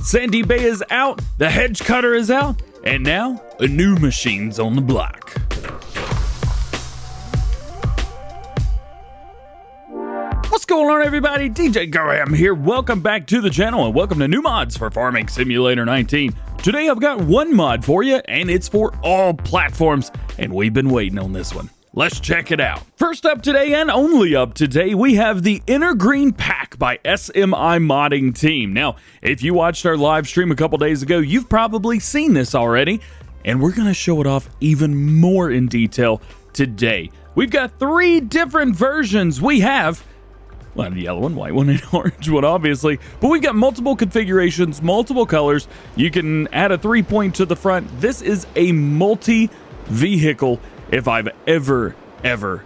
Sandy Bay is out, the hedge cutter is out, and now a new machine's on the block. What's going on, everybody? DjGoHam here. Welcome back to the channel and welcome to new mods for Farming Simulator 19. Today I've got one mod for you and it's for all platforms, and we've been waiting on this one. Let's check it out. First up today, and only up today, we have the Energreen pack by SMI modding team. Now, if you watched our live stream a couple days ago, you've probably seen this already, and we're going to show it off even more in detail today. We've got three different versions. We have, well, the yellow one, white one, and orange one, obviously, but we've got multiple configurations, multiple colors. You can add a 3-point to the front. This is a multi-vehicle if I've ever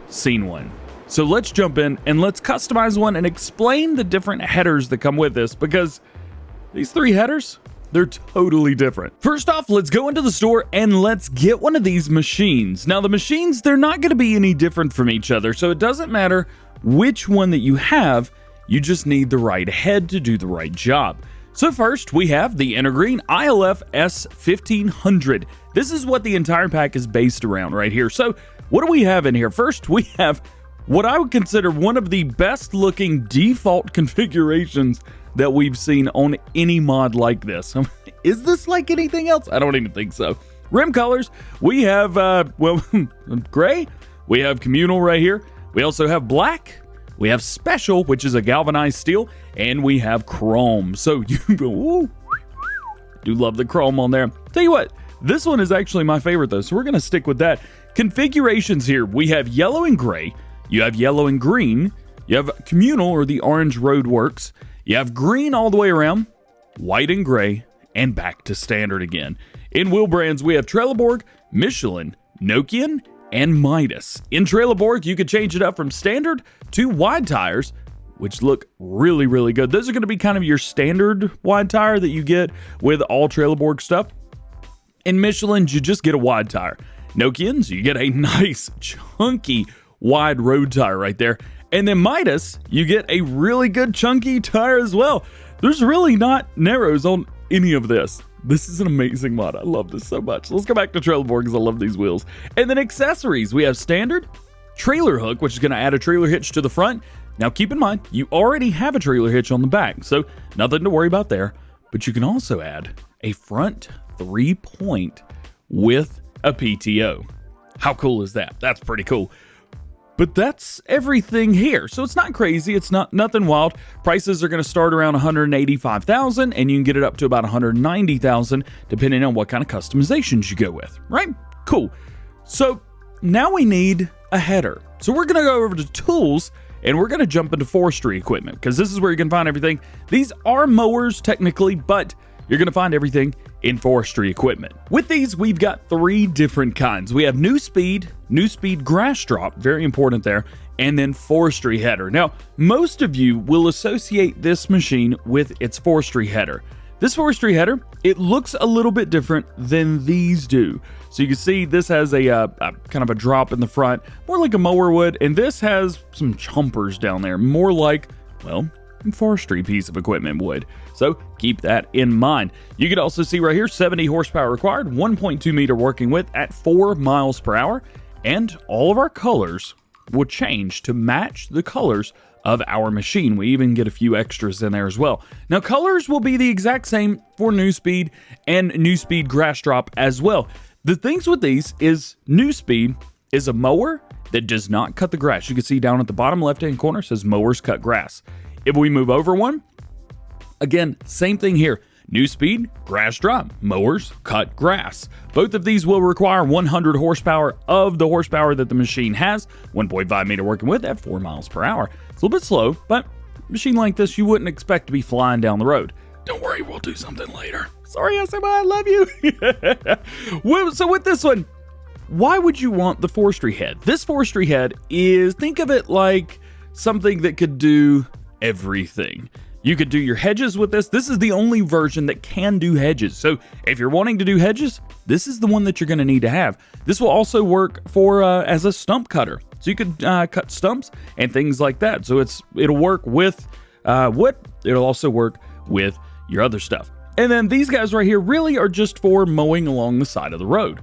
seen one. So let's jump in and let's customize one and explain the different headers that come with this, because these three headers, they're totally different. First off, let's go into the store and let's get one of these machines. Now the machines, they're not going to be any different from each other, so it doesn't matter which one that you have, you just need the right head to do the right job. So first, we have the Energreen ILF S1500. This is what the entire pack is based around right here. So what do we have in here? First, we have what I would consider one of the best looking default configurations that we've seen on any mod like this. Is this like anything else? I don't even think so. Rim colors, we have, gray. We have communal right here. We also have black. We have special, which is a galvanized steel, and we have chrome. So you do love the chrome on there. Tell you what, this one is actually my favorite though, so we're gonna stick with that. Configurations here, we have yellow and gray, you have yellow and green, you have communal or the orange road works, you have green all the way around, white and gray, and back to standard again. In wheel brands, we have Trelleborg, Michelin, Nokian, and Midas. In Trelleborg, you could change it up from standard to wide tires, which look really, really good. Those are going to be kind of your standard wide tire that you get with all Trelleborg stuff. In Michelin's, you just get a wide tire. Nokians, you get a nice, chunky, wide road tire right there. And then Midas, you get a really good, chunky tire as well. There's really not narrows on any of this. This is an amazing mod. I love this so much. Let's go back to Trelleborg because I love these wheels. And then accessories, we have standard, trailer hook, which is going to add a trailer hitch to the front. Now keep in mind, you already have a trailer hitch on the back, so nothing to worry about there. But you can also add a front 3-point with a PTO. How cool is that? That's pretty cool. But that's everything here. So it's not crazy. It's not nothing wild. Prices are going to start around $185,000 and you can get it up to about $190,000 depending on what kind of customizations you go with, right? Cool. So now we need a header. So we're going to go over to tools and we're going to jump into forestry equipment because this is where you can find everything. These are mowers technically, but you're going to find everything in forestry equipment. With these, we've got three different kinds. We have NewSpeed GrassDrop, very important there, and then Forestry Header. Now, most of you will associate this machine with its Forestry Header. This Forestry Header, it looks a little bit different than these do. So you can see this has a kind of a drop in the front, more like a mower would, and this has some chompers down there, more like, well, forestry piece of equipment would. So keep that in mind. You can also see right here 70 horsepower required, 1.2 meter working width at 4 miles per hour, and all of our colors will change to match the colors of our machine. We even get a few extras in there as well. Now colors will be the exact same for NewSpeed and NewSpeed GrassDrop as well. The things with these is NewSpeed is a mower that does not cut the grass. You can see down at the bottom left hand corner says mowers cut grass. If we move over one, again, same thing here. NewSpeed, GrassDrop, mowers, cut grass. Both of these will require 100 horsepower of the horsepower that the machine has, 1.5 meter working width at 4 miles per hour. It's a little bit slow, but a machine like this, you wouldn't expect to be flying down the road. Don't worry, we'll do something later. Sorry, SMI, I love you. So with this one, why would you want the Forestry Head? This Forestry Head is, think of it like something that could do everything. You could do your hedges with this. This is the only version that can do hedges. So if you're wanting to do hedges, this is the one that you're going to need to have. This will also work for as a stump cutter. So you could cut stumps and things like that. So it'll work with wood. It'll also work with your other stuff. And then these guys right here really are just for mowing along the side of the road.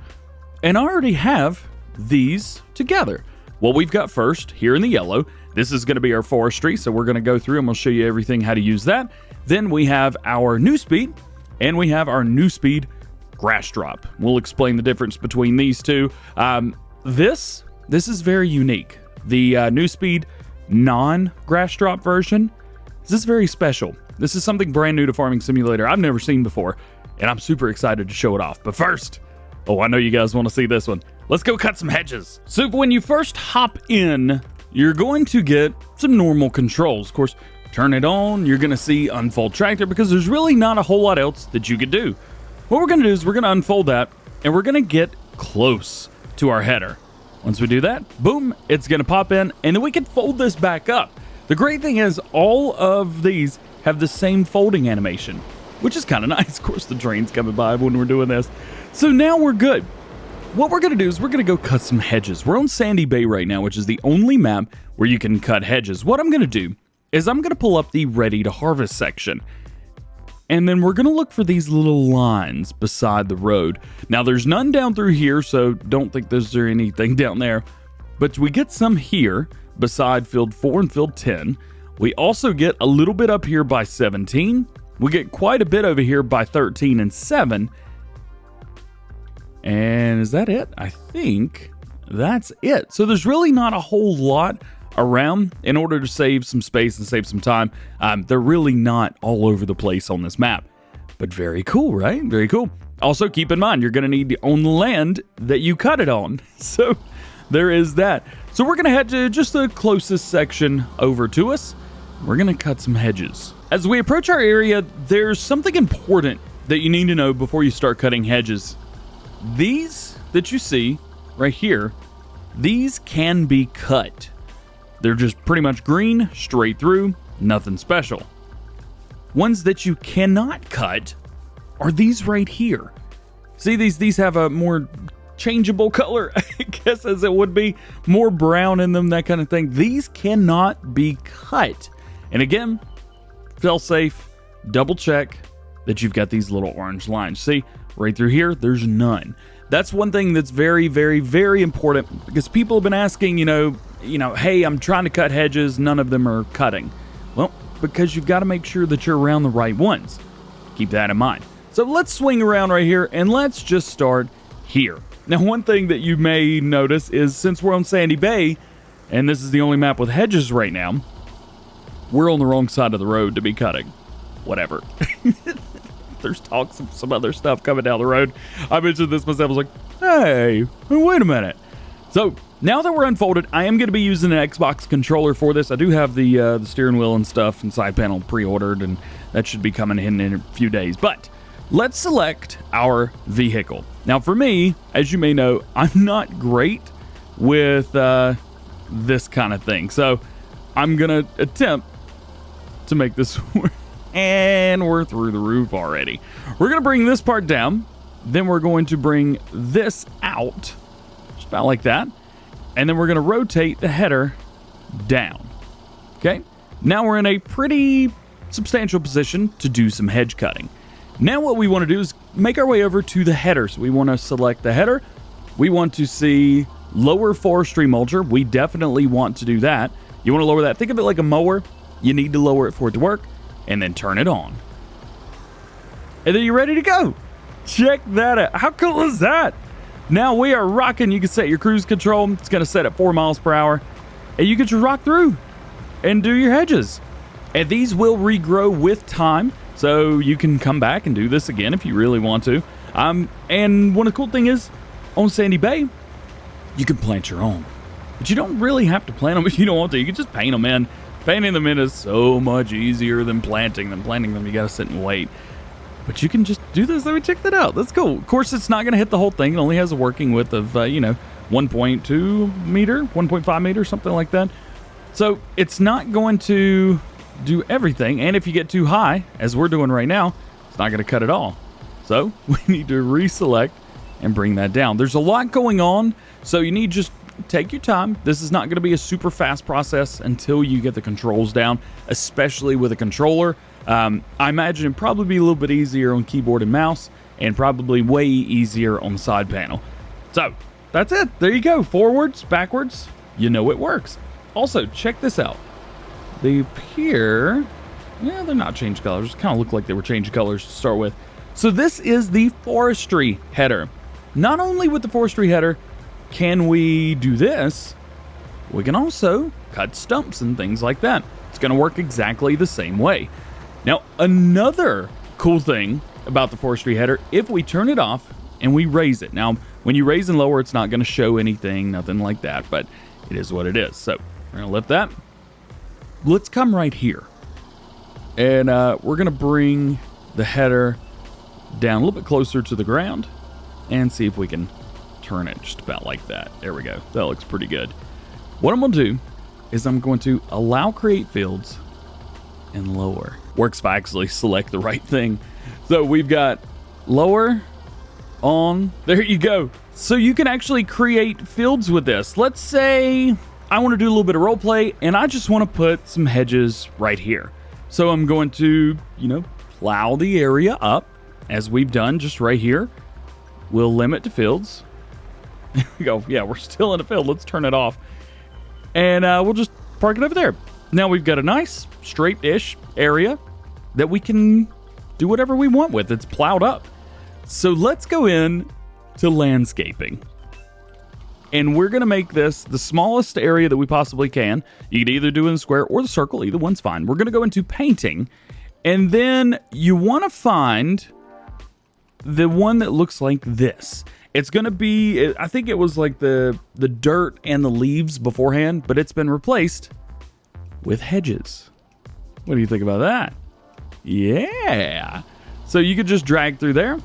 And I already have these together. What we've got first here in the yellow, this is going to be our forestry. So we're going to go through and we'll show you everything, how to use that. Then we have our NewSpeed and we have our NewSpeed GrassDrop. We'll explain the difference between these two. This is very unique. The NewSpeed non-GrassDrop version, this is very special. This is something brand new to Farming Simulator I've never seen before, and I'm super excited to show it off. But first, I know you guys want to see this one. Let's go cut some hedges. So when you first hop in, you're going to get some normal controls. Of course, turn it on, you're going to see Unfold Tractor because there's really not a whole lot else that you could do. What we're going to do is we're going to unfold that, and we're going to get close to our header. Once we do that, boom, it's going to pop in, and then we can fold this back up. The great thing is all of these have the same folding animation, which is kind of nice. Of course, the train's coming by when we're doing this. So now we're good. What we're going to do is we're going to go cut some hedges. We're on Sandy Bay right now, which is the only map where you can cut hedges. What I'm going to do is I'm going to pull up the Ready to Harvest section. And then we're going to look for these little lines beside the road. Now, there's none down through here, so don't think there's anything down there. But we get some here beside field 4 and field 10. We also get a little bit up here by 17. We get quite a bit over here by 13 and 7. And is that it? I think that's it. So there's really not a whole lot around in order to save some space and save some time. They're really not all over the place on this map. But very cool, right? Very cool. Also, keep in mind, you're going to need to own the land that you cut it on. So there is that. So we're going to head to just the closest section over to us. We're going to cut some hedges. As we approach our area, there's something important that you need to know before you start cutting hedges. These that you see right here, these can be cut. They're just pretty much green, straight through, nothing special. Ones that you cannot cut are these right here. See, these have a more changeable color, I guess, as it would be, more brown in them, that kind of thing. These cannot be cut. And again, fail safe, double check that you've got these little orange lines. See, right through here, there's none. That's one thing that's very, very, very important because people have been asking, hey, I'm trying to cut hedges, none of them are cutting. Well, because you've got to make sure that you're around the right ones. Keep that in mind. So let's swing around right here and let's just start here. Now, one thing that you may notice is since we're on Sandy Bay, and this is the only map with hedges right now, we're on the wrong side of the road to be cutting. Whatever. There's talks of some other stuff coming down the road. I mentioned this myself. I was like, hey, wait a minute. So now that we're unfolded, I am going to be using an Xbox controller for this. I do have the steering wheel and stuff and side panel pre-ordered, and that should be coming in a few days. But let's select our vehicle. Now, for me, as you may know, I'm not great with this kind of thing. So I'm going to attempt to make this work. And we're through the roof already. We're going to bring this part down. Then we're going to bring this out. Just about like that. And then we're going to rotate the header down. Okay. Now we're in a pretty substantial position to do some hedge cutting. Now what we want to do is make our way over to the header. So we want to select the header. We want to see lower Forestry Mulcher. We definitely want to do that. You want to lower that. Think of it like a mower. You need to lower it for it to work. And then turn it on. And then you're ready to go. Check that out. How cool is that? Now we are rocking. You can set your cruise control. It's going to set at 4 miles per hour. And you can just rock through and do your hedges. And these will regrow with time. So you can come back and do this again if you really want to. And one of the cool things is, on Sandy Bay, you can plant your own. But you don't really have to plant them if you don't want to. You can just paint them in. Painting them in is so much easier than planting them. Planting them, you got to sit and wait. But you can just do this. Let me check that out. That's cool. Of course, it's not going to hit the whole thing. It only has a working width of, 1.2 meter, 1.5 meter, something like that. So it's not going to do everything. And if you get too high, as we're doing right now, it's not going to cut it all. So we need to reselect and bring that down. There's a lot going on. So you need just take your time. This is not going to be a super fast process until you get the controls down, especially with a controller. I imagine it'd probably be a little bit easier on keyboard and mouse, and probably way easier on the side panel. So that's it. There you go. Forwards, backwards, you know it works. Also, check this out. They appear, yeah, they're not changed colors. Kind of look like they were changed colors to start with. So this is the Forestry Header. Not only with the Forestry Header can we do this, we can also cut stumps and things like that. It's going to work exactly the same way. Now, another cool thing about the Forestry Header, if we turn it off and we raise it. Now, when you raise and lower, it's not going to show anything, nothing like that, but it is what it is. So we're going to lift that. Let's come right here. And we're going to bring the header down a little bit closer to the ground and see if we can turn it just about like that. There we go. That looks pretty good. What I'm going to do is I'm going to allow create fields and lower. Works if I actually select the right thing. So we've got lower, on, there you go. So you can actually create fields with this. Let's say I want to do a little bit of role play and I just want to put some hedges right here. So I'm going to, plow the area up as we've done just right here. We'll limit to fields. There we go. Yeah, we're still in a field. Let's turn it off. And we'll just park it over there. Now we've got a nice straight-ish area that we can do whatever we want with. It's plowed up. So let's go in to landscaping. And we're going to make this the smallest area that we possibly can. You can either do it in the square or the circle. Either one's fine. We're going to go into painting. And then you want to find the one that looks like this. It's going to be, I think it was like the dirt and the leaves beforehand, but it's been replaced with hedges. What do you think about that? Yeah. So you could just drag through there.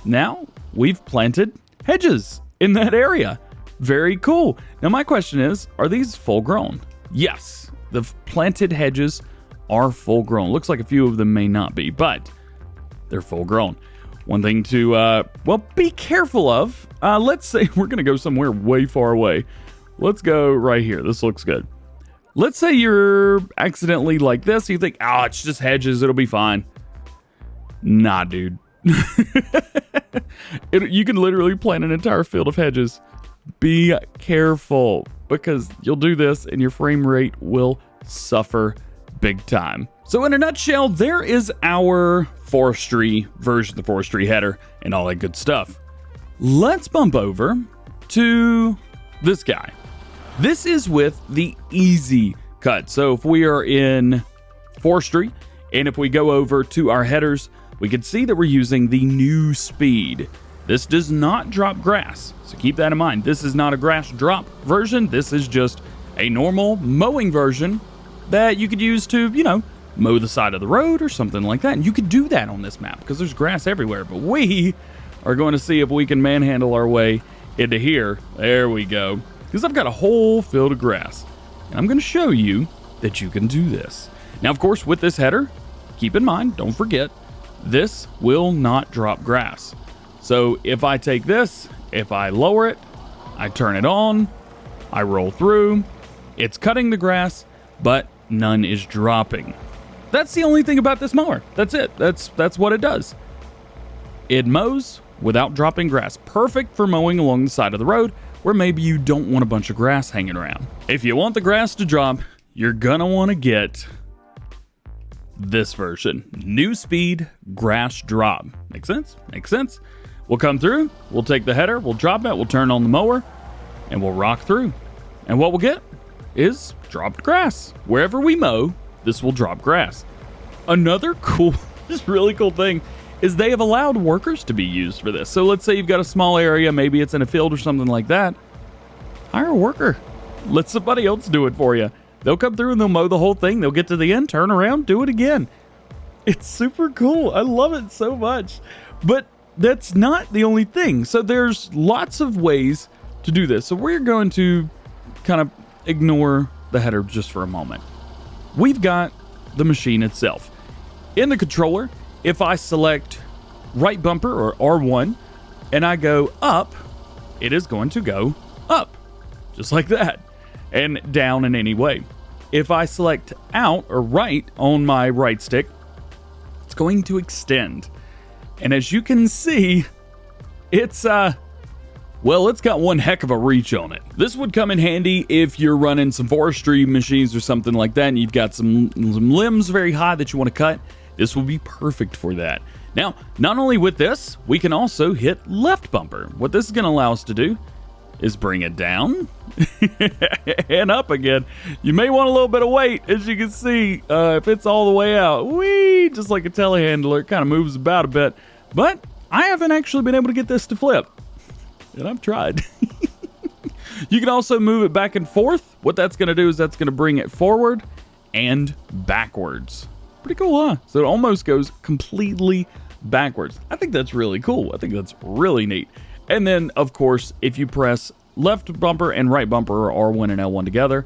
Now we've planted hedges in that area. Very cool. Now my question is, are these full grown? Yes, the planted hedges are full grown. Looks like a few of them may not be, but they're full grown. One thing to, be careful of. Let's say we're going to go somewhere way far away. Let's go right here. This looks good. Let's say you're accidentally like this. You think, it's just hedges. It'll be fine. Nah, dude. You can literally plant an entire field of hedges. Be careful because you'll do this and your frame rate will suffer big time. So in a nutshell, there is our forestry version of the Forestry Header and all that good stuff. Let's bump over to this guy. This is with the easy cut. So if we are in forestry and if we go over to our headers, we can see that we're using the NewSpeed. This does not drop grass. So keep that in mind. This is not a GrassDrop version. This is just a normal mowing version that you could use to, mow the side of the road or something like that. And you could do that on this map because there's grass everywhere. But we are going to see if we can manhandle our way into here. There we go. Because I've got a whole field of grass. And I'm going to show you that you can do this. Now, of course, with this header, keep in mind, don't forget, this will not drop grass. So if I take this, if I lower it, I turn it on, I roll through, it's cutting the grass, but none is dropping. That's the only thing about this mower. That's it. That's what it does. It mows without dropping grass. Perfect for mowing along the side of the road where maybe you don't want a bunch of grass hanging around. If you want the grass to drop, you're gonna want to get this version. NewSpeed GrassDrop. Make sense? Makes sense. We'll come through, we'll take the header, we'll drop it, we'll turn on the mower, and we'll rock through. And what we'll get is dropped grass. Wherever we mow, this will drop grass. Another cool, just really cool thing is they have allowed workers to be used for this. So let's say you've got a small area, maybe it's in a field or something like that. Hire a worker. Let somebody else do it for you. They'll come through and they'll mow the whole thing. They'll get to the end, turn around, do it again. It's super cool. I love it so much. But that's not the only thing. So there's lots of ways to do this. So we're going to kind of ignore the header just for a moment. We've got the machine itself. In the controller, if I select right bumper or R1 and I go up, it is going to go up just like that and down in any way. If I select out or right on my right stick, it's going to extend. And as you can see, it's well, it's got one heck of a reach on it. This would come in handy if you're running some forestry machines or something like that, and you've got some limbs very high that you want to cut. This will be perfect for that. Now, not only with this, we can also hit left bumper. What this is going to allow us to do is bring it down and up again. You may want a little bit of weight, as you can see, if it's all the way out. Whee! Just like a telehandler, it kind of moves about a bit. But I haven't actually been able to get this to flip, and I've tried. You can also move it back and forth. What that's going to do is that's going to bring it forward and backwards. Pretty cool, huh? So it almost goes completely backwards. I think that's really cool. I think that's really neat. And then, of course, if you press left bumper and right bumper, or R1 and L1 together,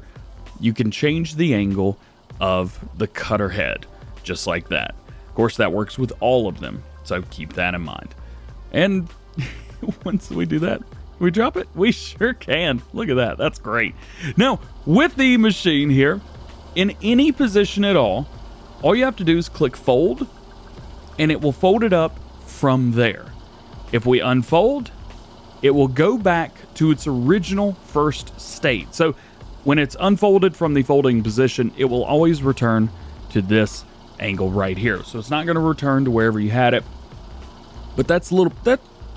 you can change the angle of the cutter head, just like that. Of course, that works with all of them, so keep that in mind. And once we do that, we drop it? We sure can. Look at that. That's great. Now, with the machine here, in any position at all you have to do is click fold, and it will fold it up from there. If we unfold, it will go back to its original first state. So when it's unfolded from the folding position, it will always return to this angle right here. So it's not going to return to wherever you had it. But that's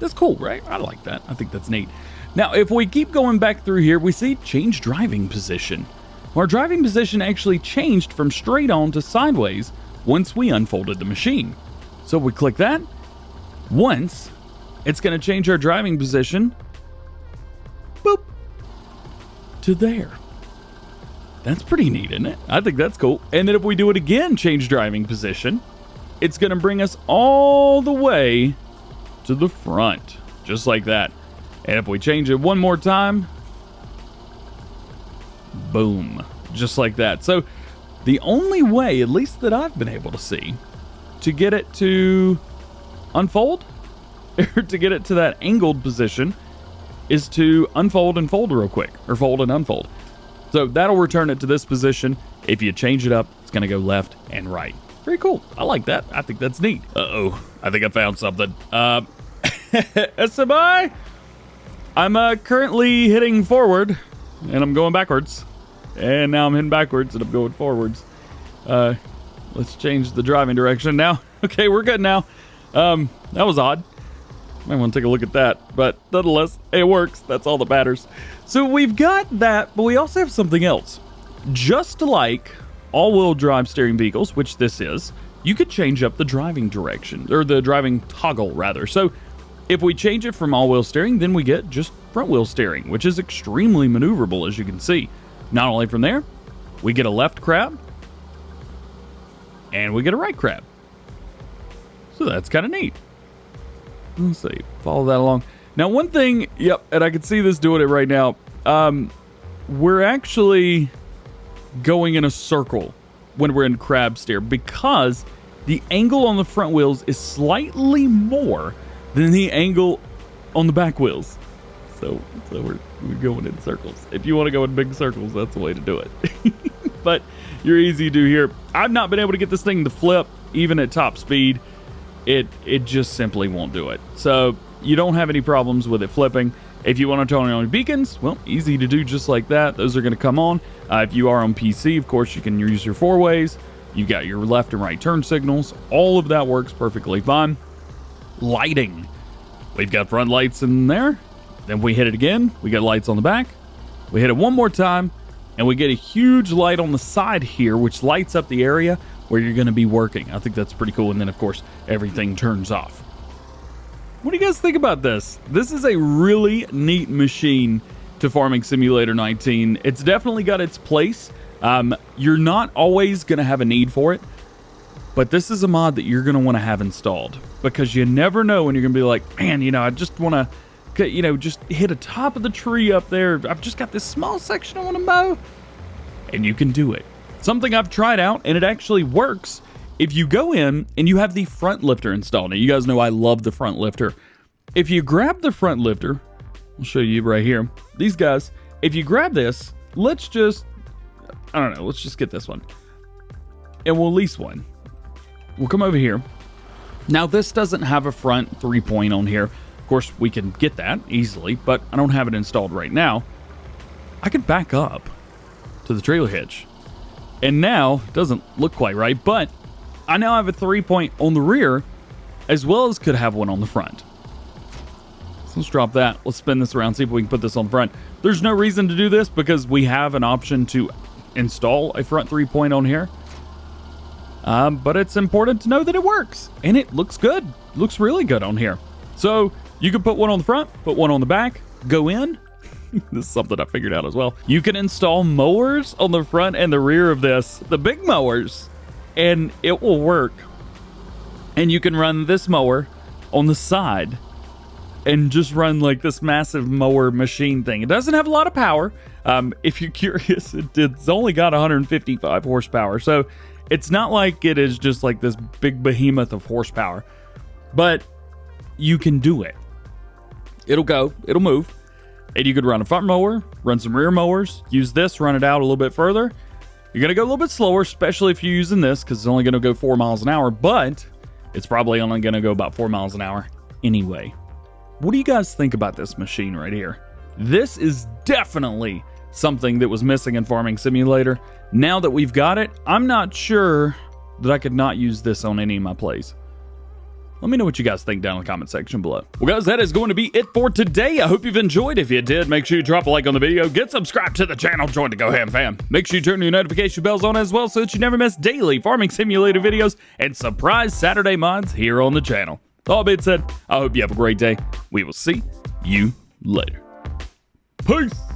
that's cool, right? I like that. I think that's neat. Now, if we keep going back through here, we see change driving position. Our driving position actually changed from straight on to sideways once we unfolded the machine. So we click that once. It's going to change our driving position, boop, to there. That's pretty neat, isn't it? I think that's cool. And then if we do it again, change driving position, it's going to bring us all the way to the front, just like that. And if we change it one more time, boom, just like that. So the only way, at least that I've been able to see, to get it to unfold, or to get it to that angled position, is to unfold and fold real quick, or fold and unfold. So that'll return it to this position. If you change it up, it's going to go left and right. Pretty cool. I like that. I think that's neat. Uh-oh. I think I found something. SMI, I'm currently hitting forward, and I'm going backwards. And now I'm hitting backwards, and I'm going forwards. Let's change the driving direction now. Okay, we're good now. That was odd. Might want to take a look at that, but nonetheless, it works. That's all that matters. So we've got that, but we also have something else. Just like all-wheel drive steering vehicles, which this is, you could change up the driving direction, or the driving toggle, rather. So if we change it from all-wheel steering, then we get just front-wheel steering, which is extremely maneuverable, as you can see. Not only from there, we get a left crab, and we get a right crab. So that's kind of neat. Let's see, follow that along. Now, one thing, yep, and I can see this doing it right now. We're actually going in a circle when we're in crab steer, because the angle on the front wheels is slightly more than the angle on the back wheels. So we're going in circles. If you want to go in big circles, that's the way to do it. But you're easy to do here. I've not been able to get this thing to flip, even at top speed. It just simply won't do it. So you don't have any problems with it flipping. If you want to turn on beacons, well, easy to do just like that. Those are going to come on. If you are on PC, of course, you can use your four ways. You've got your left and right turn signals. All of that works perfectly fine. Lighting. We've got front lights in there. Then we hit it again. We got lights on the back. We hit it one more time, and we get a huge light on the side here, which lights up the area where you're going to be working. I think that's pretty cool. And then, of course, everything turns off. What do you guys think about this? This is a really neat machine to Farming Simulator 19. It's definitely got its place. You're not always going to have a need for it, but this is a mod that you're going to want to have installed, because you never know when you're going to be like, man, you know, I just want to, you know, just hit a top of the tree up there. I've just got this small section I want to mow, and you can do it. Something I've tried out, and it actually works. If you go in and you have the front lifter installed, now you guys know I love the front lifter. If you grab the front lifter, I'll show you right here. These guys, if you grab this, let's just get this one. And we'll lease one. We'll come over here. Now, this doesn't have a front 3-point on here. Of course, we can get that easily, but I don't have it installed right now. I can back up to the trailer hitch. And now, it doesn't look quite right, but I now have a 3-point on the rear, as well as could have one on the front. So let's drop that. Let's spin this around, see if we can put this on the front. There's no reason to do this because we have an option to install a front 3-point on here. But it's important to know that it works, and it looks good. Looks really good on here. So you can put one on the front, put one on the back, go in. This is something I figured out as well. You can install mowers on the front and the rear of this, the big mowers, and it will work. And you can run this mower on the side and just run like this massive mower machine thing. It doesn't have a lot of power. If you're curious, it's only got 155 horsepower. So it's not like it is just like this big behemoth of horsepower, but you can do it. It'll go, it'll move. And you could run a front mower, run some rear mowers, use this, run it out a little bit further. You're going to go a little bit slower, especially if you're using this, because it's only going to go 4 miles an hour, but it's probably only going to go about 4 miles an hour anyway. What do you guys think about this machine right here? This is definitely something that was missing in Farming Simulator. Now that we've got it, I'm not sure that I could not use this on any of my plays. Let me know what you guys think down in the comment section below. Well, guys, that is going to be it for today. I hope you've enjoyed. If you did, make sure you drop a like on the video, get subscribed to the channel, join the GoHam fam. Make sure you turn your notification bells on as well so that you never miss daily Farming Simulator videos and surprise Saturday mods here on the channel. All being said, I hope you have a great day. We will see you later. Peace!